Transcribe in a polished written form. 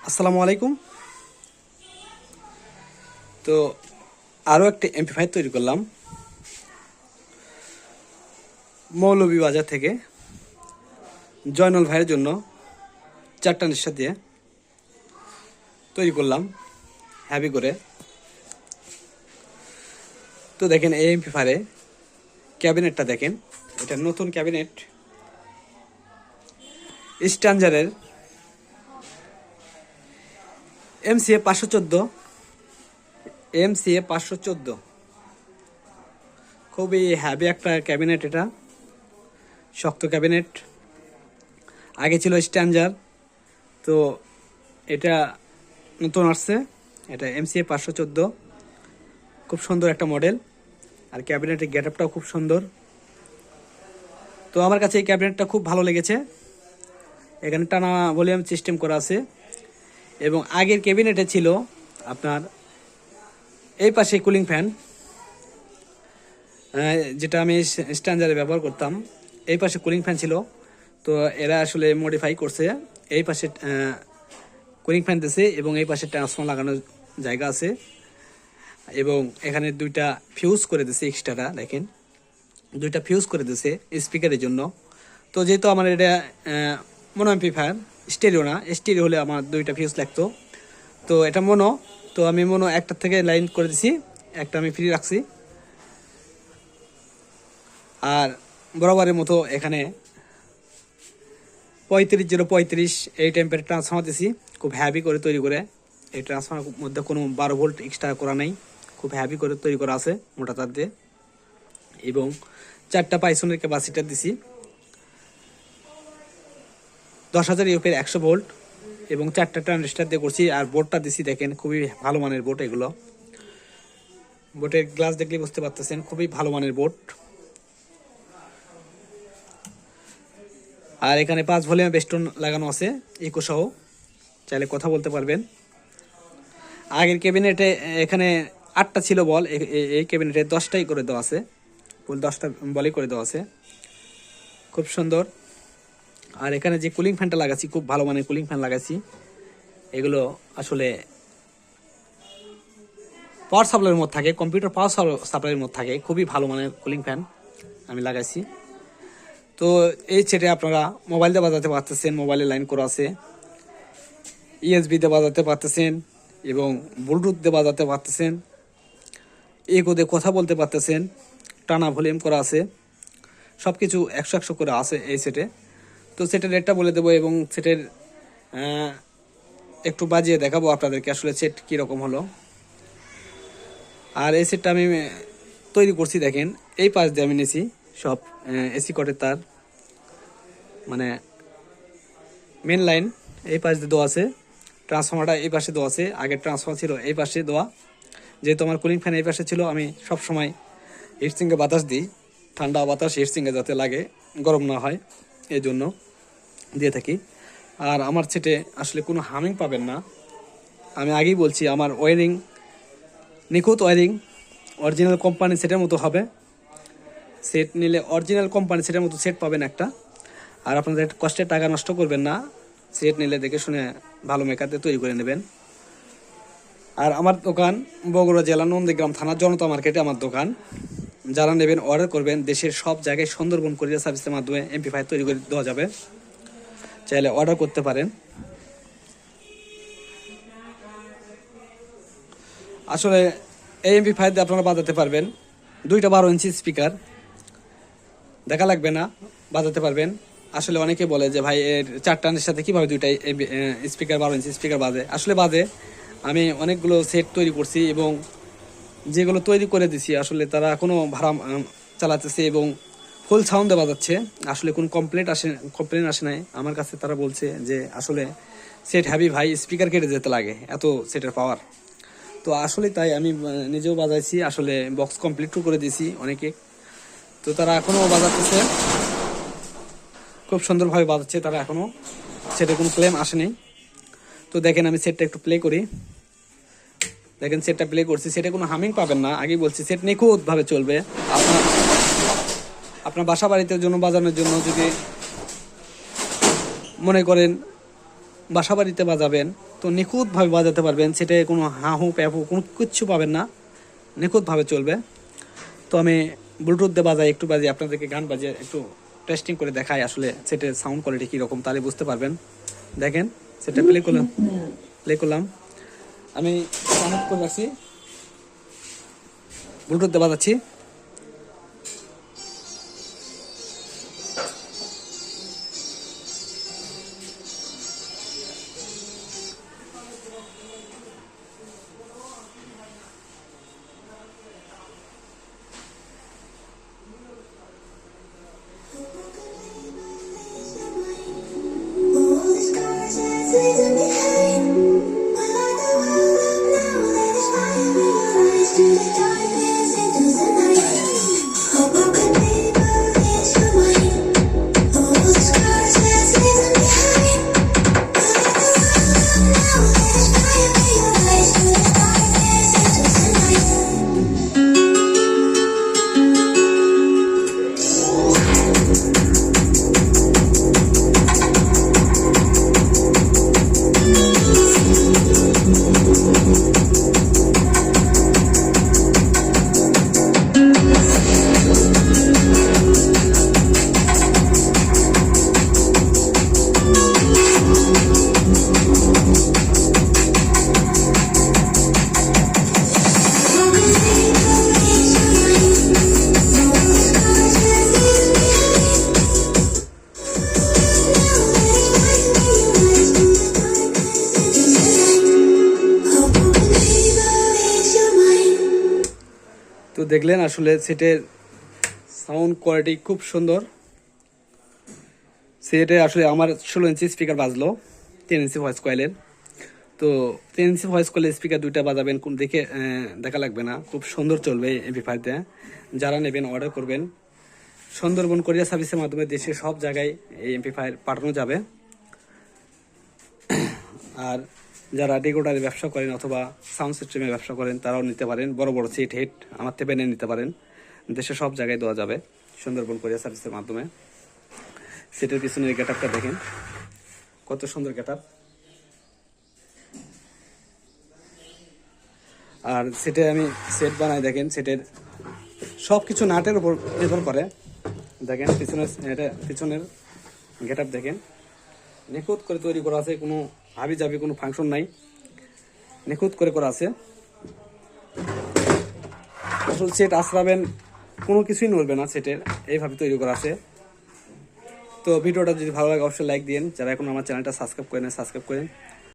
আসসালামু আলাইকুম। তো আরও একটা এমপ্লিফায়ার তৈরি করলাম মৌলভীবাজার থেকে জয়নুল ভাইয়ের জন্য 4টা নিঃশ্বাস দিয়ে তৈরি করলাম হ্যাভি করে। তো দেখেন এই এমপ্লিফায়ারে ক্যাবিনেটটা দেখেন, এটা নতুন ক্যাবিনেট স্ট্যান্ডার্ডের MCA 514 খুবই হ্যাভি একটা ক্যাবিনেট। এটা শক্ত ক্যাবিনেট, আগে ছিল স্ট্যান্ডার্ড, তো এটা নতুন আসছে। এটা MCA 514, খুব সুন্দর একটা মডেল, আর ক্যাবিনেটের গেট আপটাও খুব সুন্দর। তো আমার কাছে এই ক্যাবিনেটটা খুব ভালো লেগেছে। এখানে টানা ভলিউম সিস্টেম করা আছে, এবং আগের ক্যাবিনেটে ছিল আপনার এই পাশে কুলিং ফ্যান, যেটা আমি স্ট্যান্ডার্ডে ব্যবহার করতাম। এই পাশে কুলিং ফ্যান ছিল, তো এরা আসলে মডিফাই করছে। এই পাশে কুলিং ফ্যান দিয়েছে, এবং এই পাশে ট্রান্সফর্মার লাগানোর জায়গা আছে, এবং এখানে দুইটা ফিউজ করে দিয়েছে এক্সট্রাটা। দেখেন দুইটা ফিউজ করে দিয়েছে স্পিকারের জন্য। তো যেহেতু আমার এটা মনো অ্যাম্পলিফায়ার, স্টেরিও না, স্টেরিও হলে আমার দুইটা ফিউজ লাগতো। তো এটা মনো, তো আমি মনো একটা থেকে লাইন করে দিছি, একটা আমি ফ্রি রাখছি। আর বরাবরের মতো এখানে 35-035 এই টেম্পারেচার ট্রান্সফর্মার দিছি, খুব হ্যাভি করে তৈরি করে। এই ট্রান্সফর্মার মধ্যে কোনো 12 ভোল্ট এক্সট্রা করা নাই, খুব হ্যাভি করে তৈরি করা আছে মোটা তার দিয়ে। এবং 4টা পাইসনের ক্যাপাসিটার দিছি 10,000 ইউপের 100 ভোল্ট, এবং 4টা ট্রানজিস্টার দিয়ে করছি। আর বোর্ডটা দিছি দেখেন, খুবই ভালো মানের বোর্ড। এগুলো বোর্ডের গ্লাস দেখলে বুঝতে পারতেছেন, খুবই ভালো মানের বোর্ড। আর এখানে 5 ভলিউম বেস্টন লাগানো আছে ইকো সহ, চাইলে কথা বলতে পারবেন। আগের ক্যাবিনেটে এখানে 8টা ছিল বল, এই ক্যাবিনেটে 10টাই করে দেওয়া আছে, ফুল 10টা বলই করে দেওয়া আছে, খুব সুন্দর। আর এখানে যে কুলিং ফ্যানটা লাগাচ্ছি, খুব ভালো মানের কুলিং ফ্যান লাগাচ্ছি। এগুলো আসলে পাওয়ার সাপ্লাইয়ের মধ্যে থাকে, কম্পিউটার পাওয়ার সাপ্লাইয়ের মধ্যে থাকে, খুবই ভালো মানের কুলিং ফ্যান আমি লাগাইছি। তো এই সেটে আপনারা মোবাইল দিয়ে বাজাতে পারতেছেন, মোবাইলে লাইন করা আছে, USB দিয়ে বাজাতে পারতেছেন, এবং ব্লুটুথ দিয়ে বাজাতে পারতেছেন, ইকো দিয়ে কথা বলতে পারতেছেন, টানা ভলিউম করা আছে, সব কিছু 100 করে আছে এই সেটে। তো সেটের রেটটা বলে দেবো, এবং সেটের একটু বাজিয়ে দেখাবো আপনাদেরকে আসলে সেট কীরকম হলো। আর এই সেটটা আমি তৈরি করছি দেখেন, এই পাশ দিয়ে আমি নিয়েছি সব এসি কটের তার, মানে মেন লাইন এই পাশ দিয়ে দেওয়া আছে, ট্রান্সফর্মারটা এই পাশে দেওয়া আছে। আগের ট্রান্সফর্মার ছিল এই পাশে দেওয়া, যেহেতু আমার কুলিং ফ্যান এই পাশে ছিল, আমি সব সময় হিটসিঙ্গে বাতাস দিই, ঠান্ডা বাতাস হিটসিঙ্গে যাতে লাগে, গরম না হয়, এই জন্য দিয়ে থাকি। আর আমার সেটে আসলে কোনো হামিং পাবেন না, আমি আগেই বলছি। আমার ওয়ারিং নিখুঁত ওয়ারিং, অরিজিনাল কোম্পানি সেটের মতো হবে। সেট নিলে অরিজিনাল কোম্পানি সেটের মতো সেট পাবেন একটা। আর আপনাদের কষ্টের টাকা নষ্ট করবেন না, সেট নিলে দেখে শুনে ভালো মেকার দিয়ে তৈরি করে নেবেন। আর আমার দোকান বগুড়া জেলা নন্দীগ্রাম থানা জনতা মার্কেটে আমার দোকান। যারা নেবেন অর্ডার করবেন, দেশের সব জায়গায় সুন্দরবন কুরিয়ার সার্ভিসের মাধ্যমে এমপ্লিফায়ার তৈরি করে দেওয়া যাবে, চাইলে অর্ডার করতে পারেন। আসলে এই এমপ্লিফায়ার দিয়ে আপনারা বাজাতে পারবেন 2টা 12 ইঞ্চি স্পিকার, দেখা লাগবে না, বাজাতে পারবেন। আসলে অনেকে বলে যে ভাই এর 4 টানের সাথে কীভাবে 2টা স্পিকার 12 ইঞ্চি স্পিকার বাজে। আসলে বাজে, আমি অনেকগুলো সেট তৈরি করছি, এবং যেগুলো তৈরি করে দিছি আসলে তারা এখনও ভাড়া চালাতেছে, এবং ফুল সাউন্ডে বাজাচ্ছে। আসলে কোনো কমপ্লেন আসে নাই আমার কাছে। তারা বলছে যে আসলে সেট হ্যাভি ভাই, স্পিকার কেটে যেতে লাগে, এত সেটের পাওয়ার। তো আসলে তাই আমি নিজেও বাজাইছি, আসলে বক্স কমপ্লিটও করে দিয়েছি অনেকে। তো তারা এখনও বাজাতেছে, খুব সুন্দরভাবে বাজাচ্ছে তারা এখনও, সেটা কোনো ক্লেম আসেনি। তো দেখেন আমি সেটটা একটু প্লে করি, দেখেন সেটটা প্লে করছি, সেটা কোনো হামিং পাবেন না, আগেই বলছি। সেট নিখুঁতভাবে চলবে। আপনার বাসা বাড়িতে জন্য বাজানোর জন্য যদি মনে করেন বাসা বাড়িতে বাজাবেন, তো নিখুঁতভাবে বাজাতে পারবেন, সেটা কোনো হাহু প্যাপু কোনো কিচ্ছু পাবেন না, নিখুঁতভাবে চলবে। তো আমি ব্লুটুথ দিয়ে বাজাই, একটু বাজিয়ে আপনাদেরকে গান বাজিয়ে একটু টেস্টিং করে দেখাই আসলে সেটার সাউন্ড কোয়ালিটি কীরকম, তাহলে বুঝতে পারবেন। দেখেন সেটা প্লে করলাম, আমি কানেক্ট করে রাখছি, ব্লুটুথ দিয়ে বাজাচ্ছি। তো দেখলেন আসলে সেটের সাউন্ড কোয়ালিটি খুব সুন্দর। সেটে আসলে আমার 16 ইঞ্চি স্পিকার বাজলো 10 ইঞ্চি ভয়েস কয়েলের। তো 10 ইঞ্চি ভয়েস কয়েলের স্পিকার দুইটা বাজাবেন, কোন দেখে দেখা লাগবে না, খুব সুন্দর চলবে এমপ্লিফায়ারতে। যারা নেবেন অর্ডার করবেন, সুন্দরবন কোরিয়ার সার্ভিসের মাধ্যমে দেশের সব জায়গায় এই এমপ্লিফায়ার পাঠানো যাবে। আর যারা ডিকোডারের ব্যবসা করেন অথবা সাউন্ড সিস্টেমের ব্যবসা করেন তারাও নিতে পারেন, বড় বড় সিট হেড আমার থেকে এনে নিতে পারেন, দেশের সব জায়গায় দেওয়া যাবে সুন্দরবন কোরিয়ার সার্ভিসের মাধ্যমে। সেটের পিছনের গেট আপটা দেখেন কত সুন্দর গেট আপ। আর সেটে আমি সেট বানাই, দেখেন সেটের সব কিছু নাটের উপর নির্ভর করে। দেখেন পিছনের গেট আপ দেখেন, নিখুঁত করে তৈরি করা আছে, কোনো হাবি যাবি কোনো ফাংশন নাই, নিখুঁত করে করা আছে। আসলে সেট আশ্রাবেন কোনো কিছুই নড়বে না, সেটের এইভাবে তৈরি করা আছে। তো ভিডিওটা যদি ভালো লাগে অবশ্যই লাইক দিন, যারা এখন আমার চ্যানেলটা সাবস্ক্রাইব করেন সাবস্ক্রাইব করেন।